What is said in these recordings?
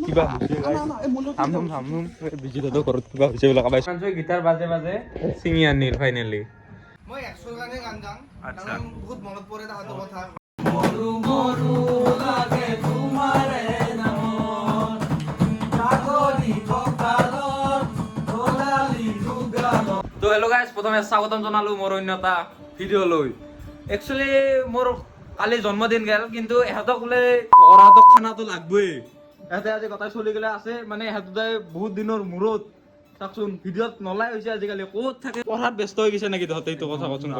কিবা থামথুম বিজিতো ঘৰত কিবা হৈছে বোলে কাবাই গিটাৰ বাজে বাজে ছিঙি আনিল ফাইনেলি মই 100 গানে গান গাম আচ্ছা বহুত মনত পৰে তাহাঁতৰ কথা মৰু মৰু লাগে তোমাৰে নাম কাগৰি কপালত দলালি দুগালত। তো হেল্ল' গাইজ প্ৰথমে স্বাগতম জনালো মোৰ অন্য এটা ভিডিঅ'লৈ একচুৱেলি মোৰ কালি জন্মদিন গেল কিন্তু এহঁতক বোলে ঘৰহাতক খানাটো লাগবই এহঁতে আজি গোটাই চলি গেলে আছে মানে এহঁতে বহুত দিনৰ মূৰত চাওকচোন ভিডিঅ'ত নলাই হৈছে আজিকালি ক'ত থাকে পঢ়াত ব্যস্ত হৈ গৈছে নেকি তহঁতে এইটো কথা কচোন ক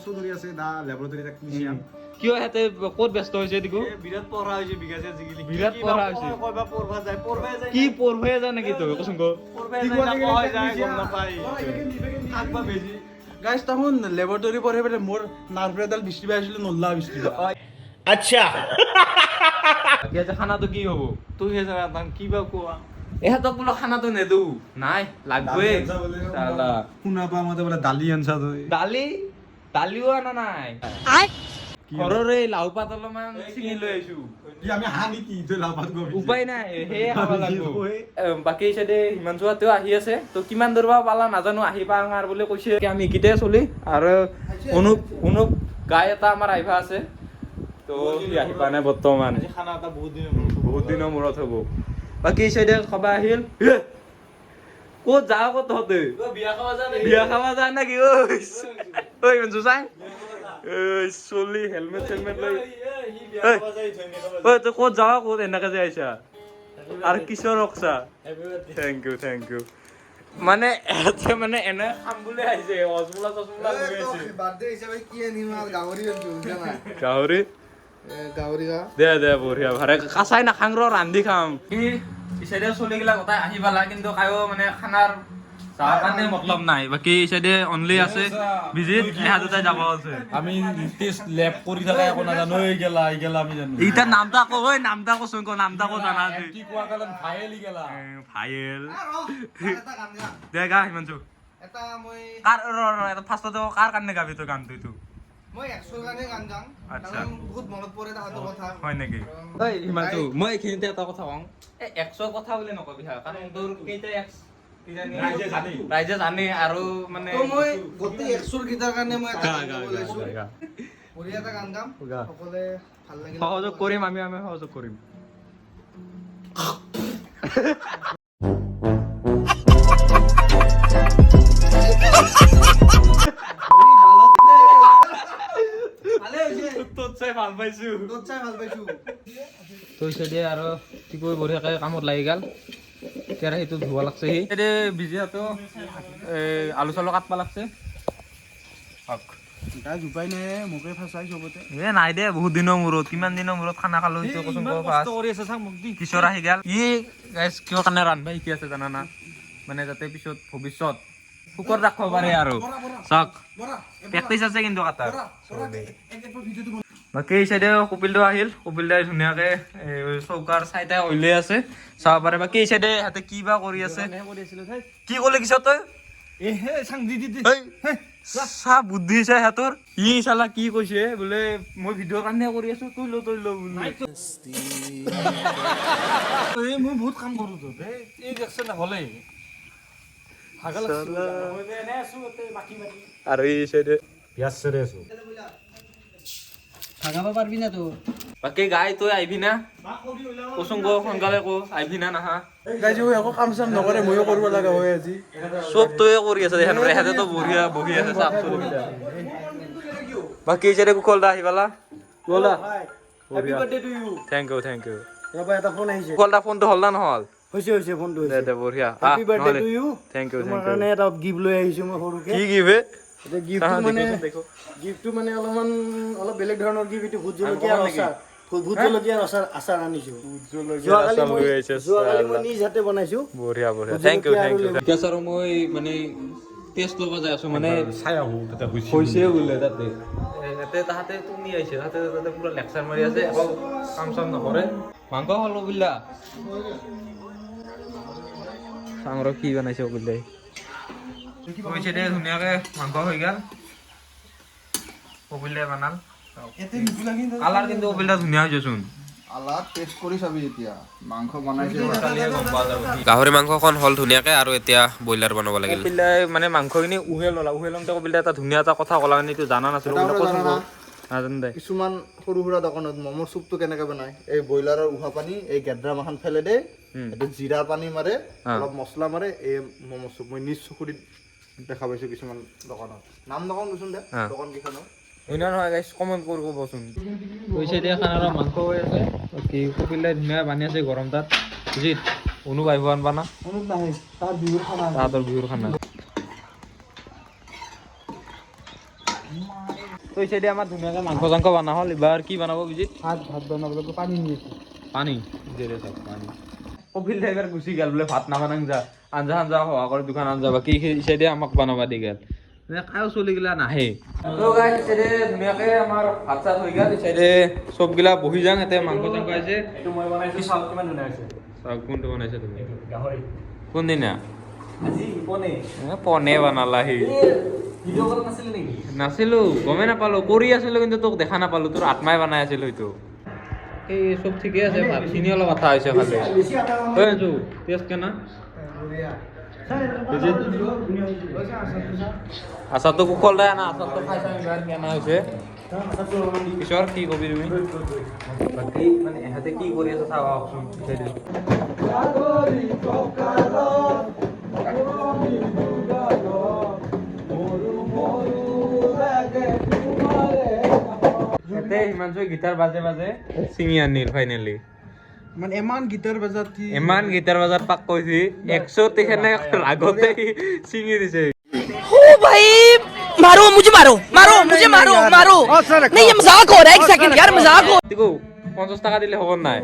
চৌধুৰী আছে দা লেবৰেটৰী টেকনিচিয়ান কিয় সিহঁতে ক'ত ব্যস্ত হৈছে দিগো বিৰাট পঢ়া হৈছে বিঘাছে আজিকালি বিৰাট পঢ়া হৈছে কয়বা পঢ়বা যায় পঢ়বাই যায় কি পঢ়বাই যায় নেকি তই কচোন ক পঢ়বাই যায় গম নাপায় আগবা বেজি গাইছ তাহুন লেবৰেটৰী পঢ়ে পেলে মোৰ নাৰ্ভ এডাল বিষ্টি পাইছিলো নল্লা বিষ্টি আচ্ছা বাকী আজি খানাটো কি হ'ব তুই হে জানা তান কিবা কোৱা এহঁতক বোলো খানাটো নেদো নাই লাগবই চালা শুনা পা মতে বোলে দালি আনছা তই দালিও আনা নাই ঘৰৰে লাও পাত অলপমান ছিঙি লৈ আহিছো কি আমি হানি কি তই লাভাত গবি উপায় নাই সেয়ে খাব লাগিব বাকী চাইডে হিমাংশু হাতেও আহি আছে তো কিমান দূৰ পালা নাজানো আহি পাঙাৰ বুলি কৈছে আমি এইকেইটাই চলি আৰু অনুপ গাই এটা আমাৰ আহিবা আছে তো সি আহি পোৱা নাই বৰ্তমান খানা এটা বহুত দিনৰ মূৰত হ'ব বাকী চাইডে খাবা আহিল ক'ত যাওঁ ক'ত তহঁতে বিয়া খাব যা নেকি ঐ হিমাংশু চাই চলি হেলমেট চেলমেট লৈ ঐ তই ক'ত যাৱ ক'ত এনেকে যে আহিছা আৰু কিশোৰ ৰখছা থেংক ইউ মানে এতে মানে এনে খাম বুলি আহিছে হজমোলা চচমোলা লৈ আহিছে বাৰ্থডে হিচাপে কি আনিম আৰু গাহৰি আনিছো গাহৰি গাহৰি গা দে বঢ়িয়া ভাৰে কাচাই নাখাং ৰ ৰান্ধি খাম সি ইচাইডে চলিগিলা গোটাই আহি পালা কিন্তু কায়ো মানে খানাৰ চাহ কাৰণে মতলব নাই বাকী ইচাইডে অনলি আছে ভিজিট এহা দুটাই যাব আছে আমি টেষ্ট লেব কৰি থাকা একো নাজানো এই গেলা আমি জানো এইটা নামটা কো ঐ নামটা কচোন ক নামটা কো জানা আছে কি কোৱা কাৰণ ফাইলি গেলা ফাইল এটা গান গা দে গা হিমাংশু এটা মই কাৰ এটা ফাৰ্ষ্টতে কাৰ কাৰণে গাবি তই গানটো এইটো মই 100 গানে গান গাম আচ্ছা। বহুত মনত পৰে তাহাঁতৰ কথা হয় নেকি ঐ হিমাংশু মই এইখিনিতে এটা কথা কওঁ এই 100 কথা বুলি নকবি হা কাৰণ তোৰ কেইটা এক্স ৰাইজে জানে আৰু মানে তো মই গোটেই 100 গীতাৰ কাৰণে মই এটা গা, গান গা, গাব গা, ওলাইছো গা। বঢ়িয়া এটা গান গাম গা। সকলোৱে ভাল লাগিল সহযোগ কৰিম আমি সহযোগ কৰিম ভালে হৈছে তোত চাই ভাল পাইছো তোত চাই ভাল পাইছো তৈছে দিয়ে আৰু টিকুই বঢ়িয়াকে কামত লাগি গ'ল কেৰাহীটো ধুব লাগছে সি বিজি হাতো আলু চালু কাটবা লাগছে তাই জুপাই নাই মোকে ফাঁচাই চবতে এ নাই দে বহুত দিনৰ মূৰত কিমান দিনৰ মূৰত খানা খালো সেইটো কচোন ক ফাৰ্ষ্ট কৰি আছে চাক মোক দি কিশোৰ আহি গ'ল ই গাইছ কিয় কাৰণে ৰান্ধবা শিকি আছে জানানা মানে যাতে পিছত ভৱিষ্যত শুকৰ ৰাখিব পাৰে আৰু চাওক প্ৰেক্টিচ আছে কিন্তু কাটাৰ বাকী এই চাইডে কপিলটো আহিল কপিলদাই ধুনীয়াকে চৌকাৰ চাইটাই ওলাই আছে চাব পাৰে বাকী এই চাইডে সিহঁতে কি বা কৰি আছে কি ক'লে কিছ তই চা বুদ্ধি আছে সিহঁতৰ ই চালা কি কৈছে বোলে মই ভিডিঅ'ৰ কাৰণে কৰি আছো তই ল বোলে মই বহুত কাম কৰো তো এই দেখছে না হলে আৰু এই চাইডে পিয়াজ চৰে আছো ভাগাব পারবি না তো বাকী গাই তই আহিবি না কচোন ক সোনকালে ক আহিবি না নাহা গাইজো একো কাম চাম নকৰে ময়ো কৰিব লগা হয় আজি চব তয়ে কৰি আছে সিহঁতেতো বঢ়িয়া বহি আছে চাপ বাকী এই চাইডে কুশল দা আহি পালা কুশল দা happy birthday to you thank you ৰবা এটা ফোন আহিছে কুশল দা ফোনটো হ'ল না নহ'ল হৈছে ফোনটো দে বঢ়িয়া happy birthday to you thank you তোমাৰ কাৰণে এটা গিফ্ট লৈ আহিছো মই সৰুকে কি গিভে এটা গিফ্টটো মানে অলপ বেলেগ ধৰণৰ গিফ্ট এইটো ভোট জলকীয়াৰ আচাৰ আনিছো যোৱাকালি মই নিজ হাতে বনাইছো বঢ়িয়া থেংক ইউ এতিয়া ছাৰ মই মানে টেষ্ট ল'ব যাই আছো মানে চাই আহো তাতে হৈছে বোলে তাতে তাহাঁতে তুমি আহিছে তাতে পুৰা লেকচাৰ মাৰি আছে একো কাম চাম নকৰে মাংস খালো বিল্লা চাম ৰ কি বনাইছে বিল্লাই কৈছে দে ধুনীয়াকে মাংস হৈ গ'ল কপিলে বনাল কালাৰ কিন্তু কপিলটা ধুনীয়া হৈছেচোন আলা টেষ্ট কৰি চাবি এতিয়া মাংস বনাইছে গাহৰি মাংসখন হ'ল ধুনীয়াকে আৰু এতিয়া ব্ৰইলাৰ বনাব লাগিল কপিলাই মানে মাংসখিনি উহে লওঁতে কপিলাই এটা ধুনীয়া এটা কথা ক'লা কাৰণে এইটো জানা নাছিলো নাজানো দে কিছুমান সৰু সুৰা দোকানত ম'মৰ চুপটো কেনেকে বনায় এই ব্ৰইলাৰৰ উহা পানী এই গেদ্ৰা মাখন ফেলে দে এইটো জিৰা পানী মাৰে অলপ মছলা মাৰে এই ম'মৰ চুপ মই নিজ চকুৰে দেখা পাইছো কিছুমান দোকানত নাম নকওঁ দেচোন দে দোকান কেইখনৰ হয় নহয় গাইছ কমেণ্ট কৰি ক'বচোন কৈছে এতিয়া খানাৰ মাংস হৈ আছে কি কপিলাই ধুনীয়া বানি আছে গৰম তাত বুজিত অনুপ আহিব আনবা না অনুপ নাহে তাৰ বিহুৰ খানা তাহাঁতৰ বিহুৰ খানা কৈছে এতিয়া আমাৰ ধুনীয়াকৈ মাংস চাংস বনা হ'ল এইবাৰ কি বনাব বুজিত ভাত বনাবলৈ পানী নিয়েছে পানী জেৰে চাওক পানী কপিল ড্ৰাইভাৰ গুচি গেল বোলে ভাত নাবানাং যা আঞ্জা আঞ্জা হোৱা কৰি দোকান আঞ্জা বাকী চাইডে আমাক বনাবা দি গেল কায়ো চলিগিলা নাহে তো গাইছ চাইডে ধুনীয়াকৈ আমাৰ ভাত চাত হৈ গেল চাইডে চবগিলা বহি যাং ইয়াতে মাংস চাংস আছে মই বনাইছো চাউল কিমান ধুনীয়া হৈছে চাওক কোনটো বনাইছে তুমি গাহৰি কোনদিনা আজি পনে পনে বনালা সি ভিডিঅ' কল নাছিলে নেকি নাছিলো গমেই নাপালো কৰি আছিলো কিন্তু তোক দেখা নাপালো তোৰ আত্মাই বনাই আছিল হয়তো এই চব ঠিকে আছে ভাতখিনি অলপ আঠা হৈছে খালি হৈ আছো টেষ্ট কেনা আচাৰটো কুকল দাই না আচাৰটো খাই চাম ইমান কেনা হৈছে কিশোৰ কি কবি তুমি বাকী মানে এহেঁতে কি কৰি আছে চাওঁ আহকচোন ইয়াতে হিমাংশুই গীটাৰ বাজে বাজে ছিঙি আনিল ফাইনেলি মানে ইমান গীটাৰ বজাত ইমান গীটাৰ বজাত পাক কৈছি 100 তেখেনে আগতে ছিঙি দিছে ओ भाई मारो मुझे मारो नहीं ये मजाक हो रहा है एक सेकंड यार मजाक हो তিকো 50 টাকা দিলে হ'ব নাই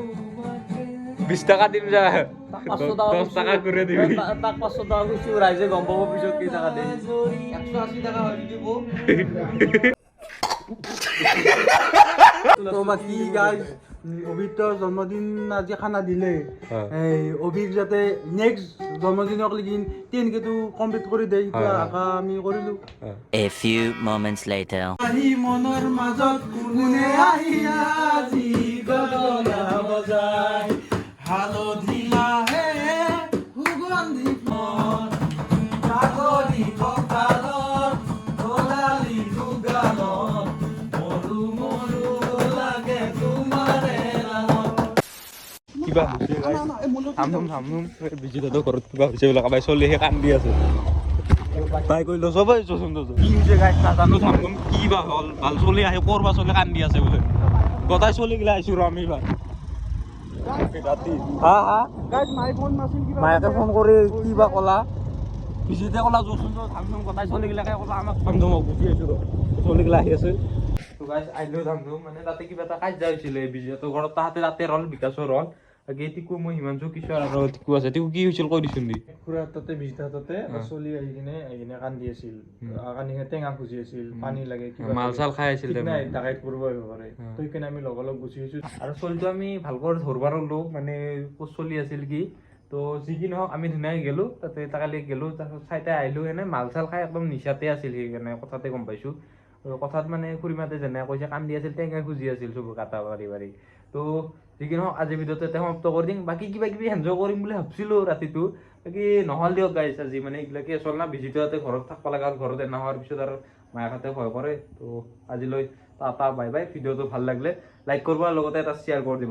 20 টাকা দিম যা 10 টাকা করে দিবি তাক 500 টকা কৈছো ৰাইজে গম পাব পিছত কি টাকা দিয়ে 180 টাকা হৈ দিব তো বাকি গাইজ অভিতৰ জন্মদিন আজি খানা দিলে এই অভিক যাতে নেক্সট জন্মদিনক লাগি 10K কমপ্লিট কৰি দেই এতিয়া আশা আমি কৰিলো A few moments later. আহি মনৰ মাজত কোনে আহি আজি গগনা বজাই হালধি লাহে সুগন্ধি মন গাহৰি কঁকালত ওলালি দুগালত মৰু মৰু লাগে তোমাৰে কিবা থামথুম বিজিতো ঘৰত কিবা হৈছে বোলে কাবাই চলিহে কান্দি আছে তাই কইলো সবাই চোন তো কি হৈছে গাইছ নাজানো থামথুম কি বা হল ভাল চলি আহে কৰবা চলি কান্দি আছে বোলে গতাই চলি গিলা আইছো ৰ আমি বা ৰাতি হা গাইজ মাই ফোন নাছিল কিবা মায়াকে ফোন কৰি কি বা কলা বিজিতে কলা যোচোন তো থামথুম গতাই চলি গিলাকে কলা আমাক থামথুম গুচি আইছো ৰ চলি গিলা আহি আছে তো গাইছ আইলো থামথুম মানে তাতে কিবা এটা কাজ হৈছিলে বিজিতো ঘৰত তাতে ৰল বিকাশৰ ৰল আগে টিকু মই হিমাংশু কিশোৰ আৰু টিকু আছে টিকু কি হৈছিল কৈ দিছোন দি খুৰা তাতে বিজতা তাতে চলি আহি কিনে কান্দি আছিল কান্দি টেঙা খুজি আছিল পানী লাগে কিবা মাল চাল খাই আছিল নাই ডাকাইত কৰিব আহিব পাৰে তো সেইকাৰণে আমি লগ গুচি আহিছো আৰু চলিটো আমি ভালকৈ ধৰবা নলো মানে ক'ত চলি আছিল কি তো যি কি নহওক আমি ধুনীয়াকৈ গেলো তাতে কালি গেলো তাৰপিছত চাইতে আহিলো এনে মাল চাল খাই একদম নিচাতে আছিল সেইকাৰণে কথাতে গম পাইছো কথাত মানে খুৰীমাতে যেনে কৈছে কান্দি আছিল টেঙা খুজি আছিল চব কাটা পাৰি তো যি কি নহওক আজি ভিডিঅ'টো এতিয়া সমাপ্ত কৰি দিম বাকী কিবা কিবি এনজয় কৰিম বুলি ভাবছিলো ৰাতিটো বাকী নহ'ল দিয়ক গাইছ আজি মানে এইবিলাকে চল না ভিজিটো ইয়াতে ঘৰত থাকিব লগা ঘৰতে নোহোৱাৰ পিছত আৰু মায়াহঁতে ভয় কৰে তো আজিলৈ টাটা বাই বাই ভিডিঅ'টো ভাল লাগিলে লাইক কৰিব লগতে এটা শ্বেয়াৰ কৰি দিব